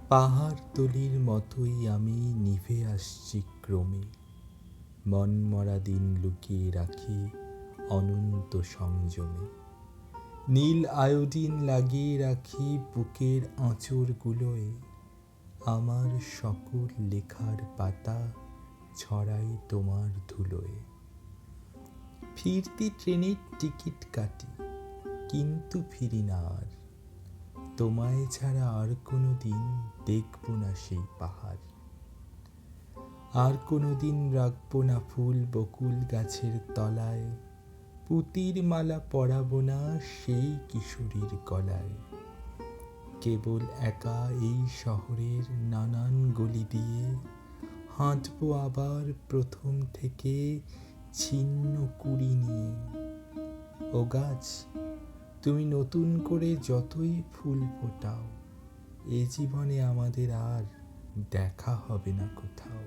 পাহাড়তলির মতোই আমি নিভে আসছি ক্রমে, মনমরা দিন লুকিয়ে রাখি অনন্ত সংযমে। নীল আয়োডিন লাগিয়ে রাখি বুকের আঁচড়গুলোয়, আমার সকল লেখার পাতা ছড়াই তোমার ধুলোয়। ফিরতি ট্রেনের টিকিট কাটি, কিন্তু ফিরি না আর, তোমায় ছাড়া আর কোনো দিন দেখব না সেই পাহাড়। আর কোনো দিন রাখবো না ফুল বকুল গাছের তলায়, পুতির মালা পরাবো না সেই কিশোরীর গলায়। কেবল একা এই শহরের নানান গলি দিয়ে হাঁটবো আবার প্রথম থেকে ছিন্ন কুড়ি নিয়ে। ও গাছ, তুমি নতুন করে যতই ফুল ফোটাও, এ জীবনে আমাদের আর দেখা হবে না কোথাও।